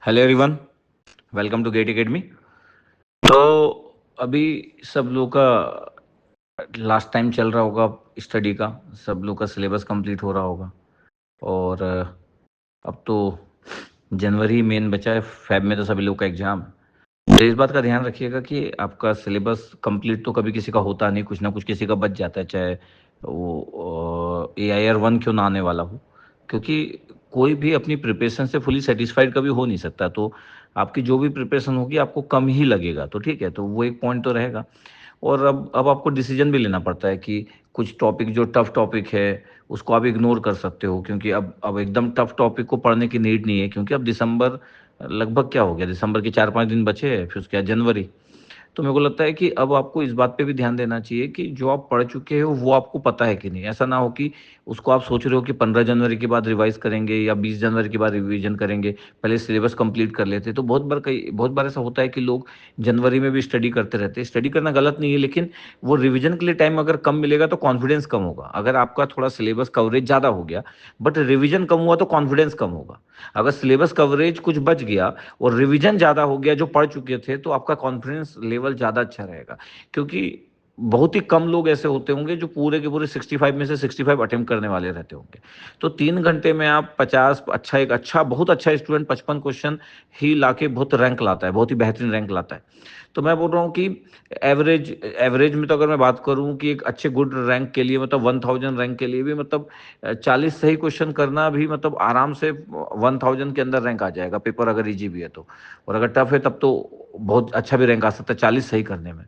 Hello everyone, welcome to GATE academy. तो अभी सब लोग का लास्ट टाइम चल रहा होगा स्टडी का, सब लोग का सिलेबस कंप्लीट हो रहा होगा और अब तो जनवरी मेन बचा है, फेब में तो सभी लोग का एग्ज़ाम। तो इस बात का ध्यान रखिएगा कि आपका सिलेबस कंप्लीट तो कभी किसी का होता नहीं, कुछ ना कुछ किसी का बच जाता है, चाहे वो AIR 1 क्यों ना आने वाला हो, क्योंकि कोई भी अपनी प्रिपरेशन से फुली सेटिस्फाइड कभी हो नहीं सकता। तो आपकी जो भी प्रिपरेशन होगी आपको कम ही लगेगा, तो ठीक है, तो वो एक पॉइंट तो रहेगा। और अब आपको डिसीजन भी लेना पड़ता है कि कुछ टॉपिक जो टफ टॉपिक है उसको आप इग्नोर कर सकते हो, क्योंकि अब एकदम टफ टॉपिक को पढ़ने की नीड नहीं है, क्योंकि अब दिसंबर लगभग क्या हो गया, दिसंबर के 4-5 दिन बचे हैं, फिर उसके बाद जनवरी। तो मेरे को लगता है कि अब आपको इस बात पे भी ध्यान देना चाहिए कि जो आप पढ़ चुके हो वो आपको पता है कि नहीं। ऐसा ना हो कि उसको आप सोच रहे हो कि 15 जनवरी के बाद रिवाइज करेंगे या 20 जनवरी के बाद रिवीजन करेंगे, पहले सिलेबस कंप्लीट कर लेते। तो बहुत बार ऐसा होता है कि लोग जनवरी में भी स्टडी करते रहते हैं। स्टडी करना गलत नहीं है, लेकिन वो रिवीजन के लिए टाइम अगर कम मिलेगा तो कॉन्फिडेंस कम होगा। अगर आपका थोड़ा सिलेबस कवरेज ज़्यादा हो गया बट रिवीजन कम हुआ तो कॉन्फिडेंस कम होगा। अगर सिलेबस कवरेज कुछ बच गया और रिवीजन ज़्यादा हो गया जो पढ़ चुके थे, तो आपका कॉन्फिडेंस लेवल ज़्यादा अच्छा रहेगा। क्योंकि बहुत ही कम लोग ऐसे होते होंगे जो पूरे के पूरे 65 में से 65 अटेम्प्ट करने वाले रहते होंगे। तो 3 घंटे में आप 50, अच्छा एक अच्छा बहुत अच्छा स्टूडेंट 55 क्वेश्चन ही लाके बहुत रैंक लाता है, बहुत ही बेहतरीन रैंक लाता है। तो मैं बोल रहा हूँ कि एवरेज एवरेज में तो अगर मैं बात करूँ कि एक अच्छे गुड रैंक के लिए, मतलब 1000 रैंक के लिए भी, मतलब 40 सही क्वेश्चन करना भी, मतलब आराम से 1000 के अंदर रैंक आ जाएगा, पेपर अगर इजी भी है तो। और अगर टफ है तब तो बहुत अच्छा भी रैंक आ सकता है 40 सही करने में।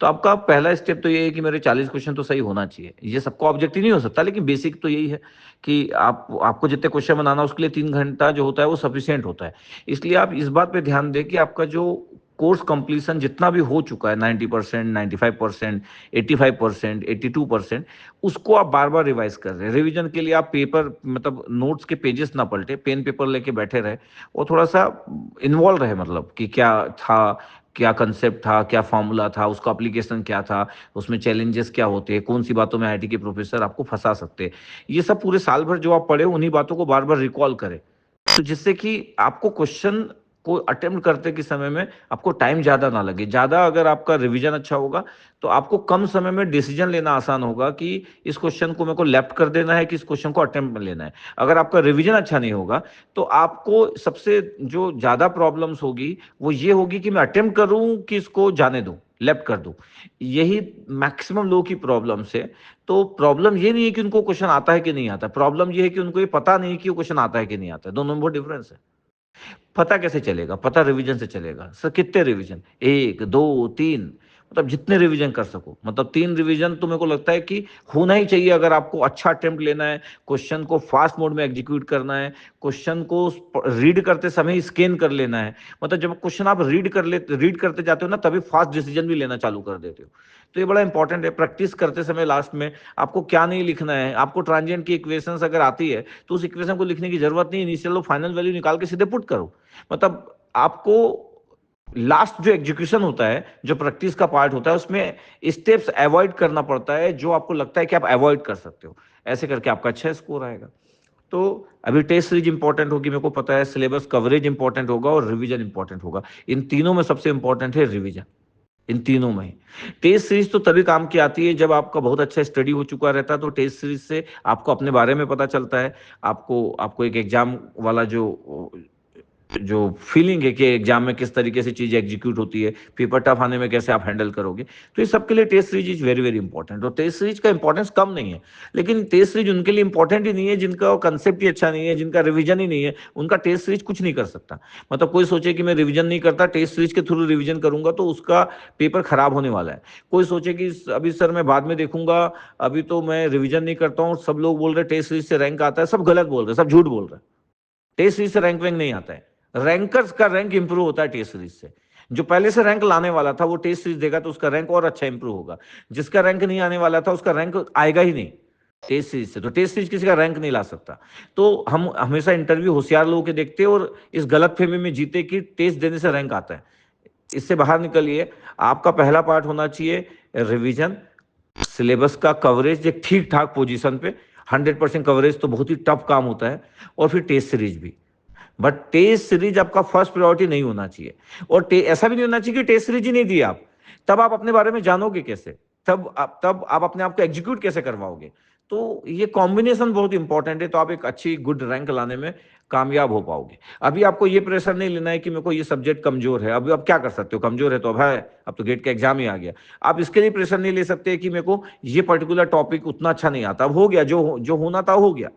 तो आपका पहला स्टेप तो ये है कि मेरे 40 क्वेश्चन तो सही होना चाहिए। ये सबको ऑब्जेक्टिव नहीं हो सकता, लेकिन बेसिक तो यही है कि आपको जितने क्वेश्चन बनाना उसके लिए 3 घंटा जो होता है वो सफिशियंट होता है। इसलिए आप इस बात पे ध्यान दें कि आपका जो कोर्स कंप्लीशन जितना भी हो चुका है, 90%, 95%, 85%, 82%, उसको आप बार बार रिवाइज कर रहे हैं। रिवीजन के लिए आप पेपर, मतलब नोट्स के पेजेस ना पलटे, पेन पेपर लेके बैठे रहे और थोड़ा सा इन्वॉल्व रहे, मतलब कि क्या था, क्या कंसेप्ट था, क्या फॉर्मूला था, उसका एप्लीकेशन क्या था, उसमें चैलेंजेस क्या होते हैं, कौन सी बातों में आईआईटी के प्रोफेसर आपको फंसा सकते हैं। ये सब पूरे साल भर जो आप पढ़े उन्हीं बातों को बार बार रिकॉल करें, तो जिससे कि आपको क्वेश्चन को अटेम्प्ट करते के समय में आपको टाइम ज़्यादा ना लगे। ज़्यादा अगर आपका रिवीजन अच्छा होगा तो आपको कम समय में डिसीजन लेना आसान होगा कि इस क्वेश्चन को मेरे को लेफ्ट कर देना है कि इस क्वेश्चन को अटेम्प्ट में लेना है। अगर आपका रिवीजन अच्छा नहीं होगा तो आपको सबसे जो ज़्यादा प्रॉब्लम्स होगी वो ये होगी कि मैं अटेम्प्ट करूं कि इसको जाने दूं, लेफ्ट कर दूं। यही मैक्सिमम लोगों की प्रॉब्लम्स है। तो प्रॉब्लम ये नहीं है कि उनको क्वेश्चन आता है कि नहीं आता, प्रॉब्लम ये है कि उनको ये पता नहीं कि वो क्वेश्चन आता है कि नहीं आता है। दोनों में बहुत डिफरेंस है। पता कैसे चलेगा? पता रिवीजन से चलेगा। सर कितने रिवीजन? 1, 2, 3, मतलब जितने रिवीजन कर सको। मतलब 3 रिवीजन तो मेरे को लगता है कि होना ही चाहिए अगर आपको अच्छा अटेम्प्ट लेना है, क्वेश्चन को फास्ट मोड में एग्जीक्यूट करना है, क्वेश्चन को रीड करते समय स्कैन कर लेना है। मतलब जब क्वेश्चन आप रीड करते जाते हो ना, तभी फास्ट डिसीजन भी लेना चालू कर देते हो। तो ये बड़ा इंपॉर्टेंट है। प्रैक्टिस करते समय लास्ट में आपको क्या नहीं लिखना है। आपको ट्रांजिएंट की इक्वेशंस अगर आती है तो उस इक्वेशन को लिखने की जरूरत नहीं, इनिशियल और फाइनल वैल्यू निकाल के सीधे पुट करो। मतलब आपको लास्ट जो एग्जीक्यूशन होता है, जो प्रैक्टिस का पार्ट होता है, उसमें स्टेप्स अवॉइड करना पड़ता है जो आपको लगता है कि आप अवॉइड कर सकते हो। ऐसे करके आपका अच्छा स्कोर आएगा। तो अभी टेस्ट सीरीज इंपॉर्टेंट होगी, मेरे को पता है, सिलेबस कवरेज इंपॉर्टेंट होगा और रिवीजन इंपॉर्टेंट होगा। इन तीनों में सबसे इंपॉर्टेंट है रिवीजन, इन तीनों में ही। टेस्ट सीरीज तो तभी काम की आती है जब आपका बहुत अच्छा स्टडी हो चुका रहता है, तो टेस्ट सीरीज से आपको अपने बारे में पता चलता है। आपको आपको एक एग्जाम वाला जो जो फीलिंग है कि एग्जाम में किस तरीके से चीज़ एग्जीक्यूट होती है, पेपर टफ आने में कैसे आप हैंडल करोगे। तो ये सबके लिए test series is very very important. और टेस्ट सीरीज का इंपॉर्टेंस कम नहीं है, लेकिन टेस्ट सीरीज उनके लिए इंपॉर्टेंट ही नहीं है जिनका कंसेप्ट ही अच्छा नहीं है, जिनका रिवीजन ही नहीं है। उनका टेस्ट सीरीज कुछ नहीं कर सकता। मतलब कोई सोचे कि मैं रिवीजन नहीं करता, टेस्ट सीरीज के थ्रू रिवीजन करूंगा तो उसका पेपर खराब होने वाला है। कोई सोचे कि अभी सर मैं बाद में देखूंगा, अभी तो मैं रिवीजन नहीं करता हूँ, सब लोग बोल रहे टेस्ट सीरीज से रैंक आता है, सब गलत बोल रहे हैं, सब झूठ बोल रहे हैं। टेस्ट सीरीज से रैंक वैंक नहीं आता है। रैंकर्स का रैंक इंप्रूव होता है टेस्ट सीरीज से। जो पहले से रैंक लाने वाला था वो टेस्ट सीरीज देगा तो उसका रैंक और अच्छा इंप्रूव होगा। जिसका रैंक नहीं आने वाला था उसका रैंक आएगा ही नहीं टेस्ट सीरीज से। तो टेस्ट सीरीज किसी का रैंक नहीं ला सकता। तो हम हमेशा इंटरव्यू होशियार लोगों के देखते हैं और इस गलत फहमी में जीते कि टेस्ट देने से रैंक आता है। इससे बाहर निकलिए। आपका पहला पार्ट होना चाहिए रिवीजन, सिलेबस का कवरेज एक ठीक ठाक पोजीशन पे। 100% कवरेज तो बहुत ही टफ काम होता है। और फिर टेस्ट सीरीज भी। बट टेस्ट सीरीज आपका फर्स्ट प्रायोरिटी नहीं होना चाहिए। और ऐसा भी नहीं होना चाहिए कि टेस्ट सीरीज ही नहीं दी आप, तब आप अपने बारे में जानोगे कैसे, तब आप अपने आप को एग्जीक्यूट कैसे करवाओगे। तो ये कॉम्बिनेशन बहुत इंपॉर्टेंट है, तो आप एक अच्छी गुड रैंक लाने में कामयाब हो पाओगे। अभी आपको ये प्रेशर नहीं लेना है कि मेरे को ये सब्जेक्ट कमजोर है, अभी आप क्या कर सकते हो, कमजोर है तो अब है, अब तो गेट का एग्जाम ही आ गया। आप इसके लिए प्रेशर नहीं ले सकते कि मेरे को ये पर्टिकुलर टॉपिक उतना अच्छा नहीं आता, अब हो गया, जो होना था हो गया,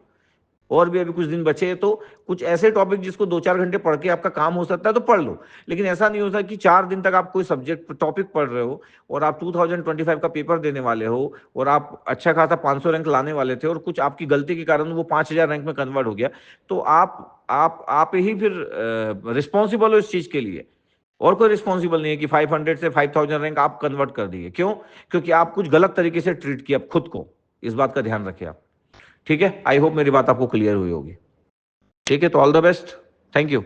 और भी अभी कुछ दिन बचे हैं, तो कुछ ऐसे टॉपिक जिसको 2-4 घंटे पढ़ के आपका काम हो सकता है तो पढ़ लो। लेकिन ऐसा नहीं होता कि 4 दिन तक आप कोई सब्जेक्ट टॉपिक पढ़ रहे हो और आप 2025 का पेपर देने वाले हो और आप अच्छा खासा 500 रैंक लाने वाले थे और कुछ आपकी गलती के कारण वो 5000 रैंक में कन्वर्ट हो गया, तो आप ही फिर रिस्पॉन्सिबल हो इस चीज के लिए। और कोई रिस्पॉन्सिबल नहीं है कि 500 से 5000 रैंक आप कन्वर्ट कर दिए, क्यों? क्योंकि आप कुछ गलत तरीके से ट्रीट किया खुद को। इस बात का ध्यान रखिए आप। ठीक है, आई होप मेरी बात आपको क्लियर हुई होगी। ठीक है, तो all the best, thank you.